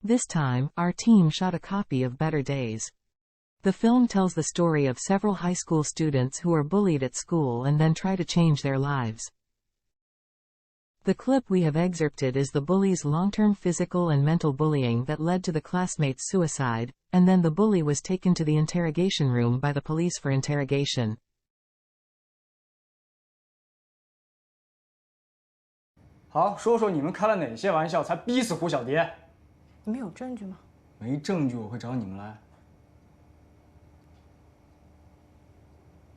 This time, our team shot a copy of Better Days. The film tells the story of several high school students who are bullied at school and then try to change their lives. The clip we have excerpted is the bully's long-term physical and mental bullying that led to the classmate's suicide, and then the bully was taken to the interrogation room by the police for interrogation. 好，说说你们开了哪些玩笑才逼死胡小蝶？你们有证据吗？没证据我会找你们来。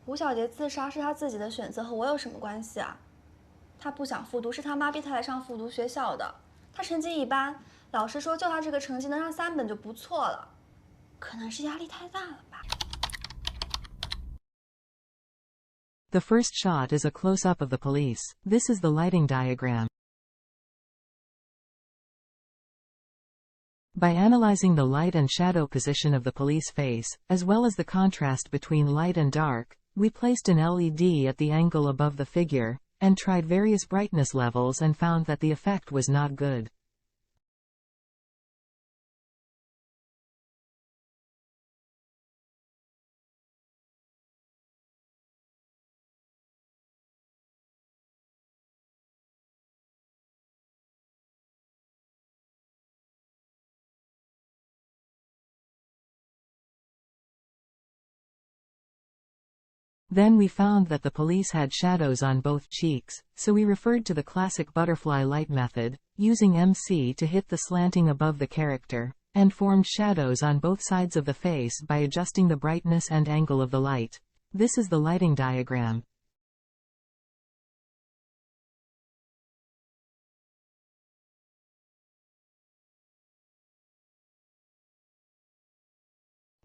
胡小蝶自杀是她自己的选择，和我有什么关系啊？她不想复读，是她妈逼她来上复读学校的。她成绩一般，老师说就她这个成绩能上3本就不错了，可能是压力太大了吧。The first shot is a close-up of the police. This is the lighting diagram. By analyzing the light and shadow position of the police face, as well as the contrast between light and dark, we placed an LED at the angle above the figure, and tried various brightness levels and found that the effect was not good. Then we found that the police had shadows on both cheeks, so we referred to the classic butterfly light method, using MC to hit the slanting above the character, and formed shadows on both sides of the face by adjusting the brightness and angle of the light. This is the lighting diagram.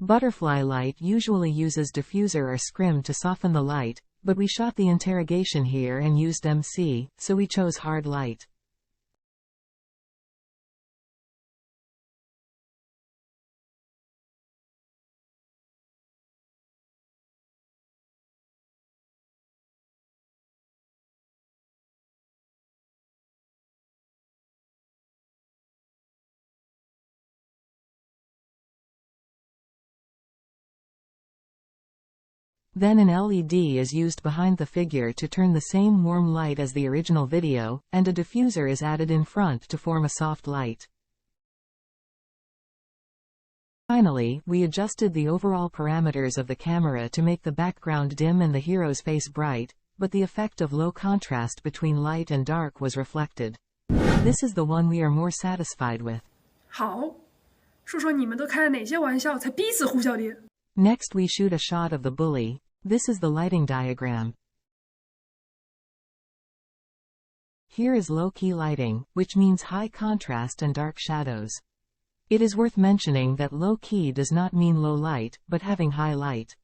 Butterfly light usually uses diffuser or scrim to soften the light, but we shot the interrogation here and used MC, so we chose hard light. Then an LED is used behind the figure to turn the same warm light as the original video, and a diffuser is added in front to form a soft light. Finally, we adjusted the overall parameters of the camera to make the background dim and the hero's face bright, but the effect of low contrast between light and dark was reflected. This is the one we are more satisfied with. 好，说说你们都开了哪些玩笑才逼死胡小蝶？ Next we shoot a shot of the bully. This is the lighting diagram. Here is low-key lighting, which means high contrast and dark shadows. It is worth mentioning that low-key does not mean low light, but having high light.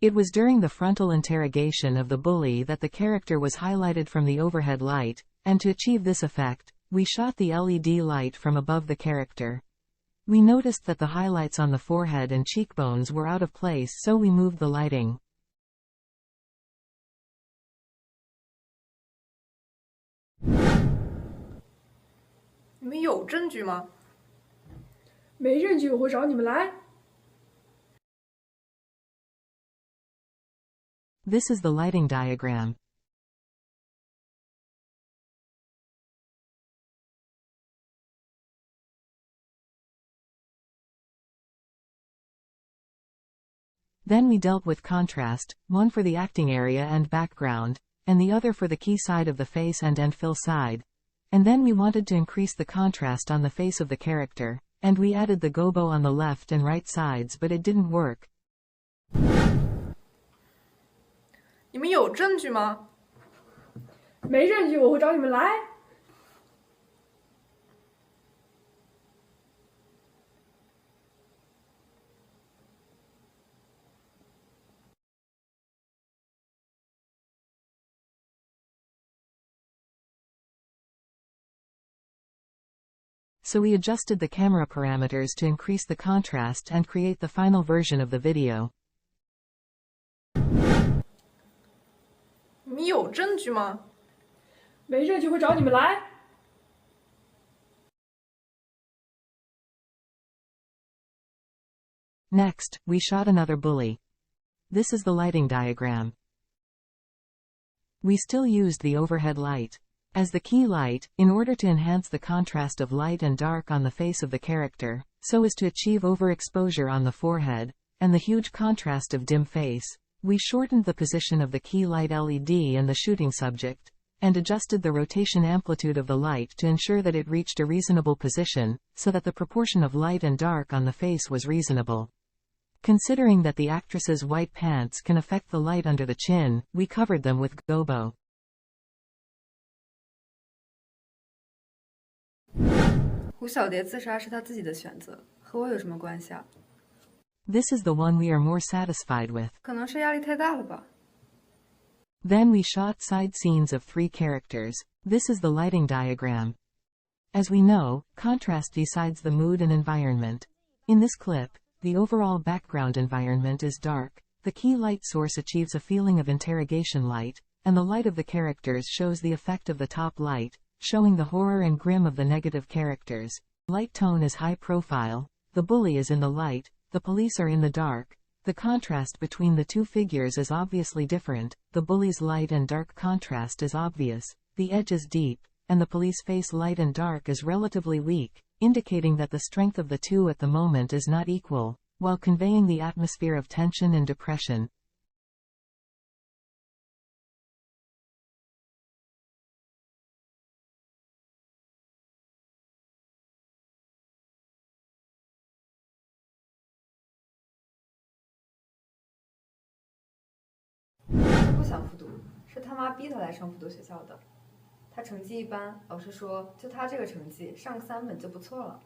It was during the frontal interrogation of the bully that the character was highlighted from the overhead light, and to achieve this effect, we shot the LED light from above the character. We noticed that the highlights on the forehead and cheekbones were out of place, so we moved the lighting. 你们有证据吗？没证据我会找你们来。This is the lighting diagram. Then we dealt with contrast, one for the acting area and background, and the other for the key side of the face and fill side. And then we wanted to increase the contrast on the face of the character, and we added the gobo on the left and right sides, but it didn't work. 你们有证据吗？没证据我会找你们来。So we adjusted the camera parameters to increase the contrast and create the final version of the video. 你们有证据吗？没证据会找你们来。Next, we shot another bully. This is the lighting diagram. We still used the overhead light as the key light, in order to enhance the contrast of light and dark on the face of the character, so as to achieve overexposure on the forehead, and the huge contrast of dim face. We shortened the position of the key light LED and the shooting subject, and adjusted the rotation amplitude of the light to ensure that it reached a reasonable position, so that the proportion of light and dark on the face was reasonable. Considering that the actress's white pants can affect the light under the chin, we covered them with gobo. 胡小蝶自杀是她自己的选择，和我有什么关系啊？ This is the one we are more satisfied with. 可能是压力太大了吧。 Then we shot side scenes of 3 characters. This is the lighting diagram. As we know, contrast decides the mood and environment. In this clip, the overall background environment is dark. The key light source achieves a feeling of interrogation light, and the light of the characters shows the effect of the top light, showing the horror and grim of the negative characters. Light tone is high profile, the bully is in the light, the police are in the dark. The contrast between the 2 figures is obviously different, the bully's light and dark contrast is obvious, the edge is deep, and the police face light and dark is relatively weak, indicating that the strength of the 2 at the moment is not equal, while conveying the atmosphere of tension and depression.他不想复读，是他妈逼他来上复读学校的。他成绩一般，老师说就他这个成绩，上个3本就不错了。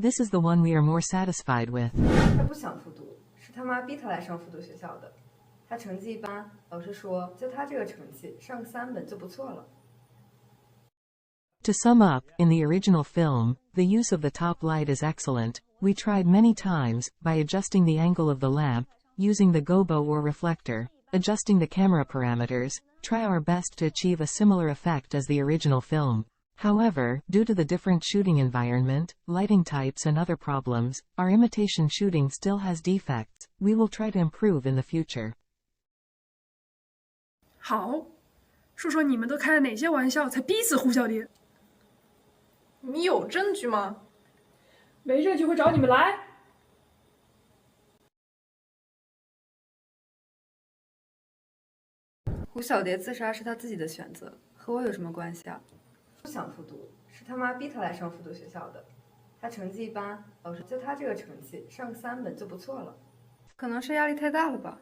This is the one we are more satisfied with. 他不想复读，是他妈逼他来上复读学校的。他成绩一般，老师说就他这个成绩，上个3本就不错了。To sum up, in the original film, the use of the top light is excellent. We tried many times, by adjusting the angle of the lamp, using the gobo or reflector, adjusting the camera parameters, try our best to achieve a similar effect as the original film. However, due to the different shooting environment, lighting types and other problems, our imitation shooting still has defects. We will try to improve in the future. 好，说说你们都开了哪些玩笑才逼死胡小蝶？你有证据吗？没证据会找你们来。胡小蝶自杀是她自己的选择，和我有什么关系啊？不想复读，是他妈逼他来上复读学校的。他成绩一般，老师就他这个成绩，上个3本就不错了。可能是压力太大了吧。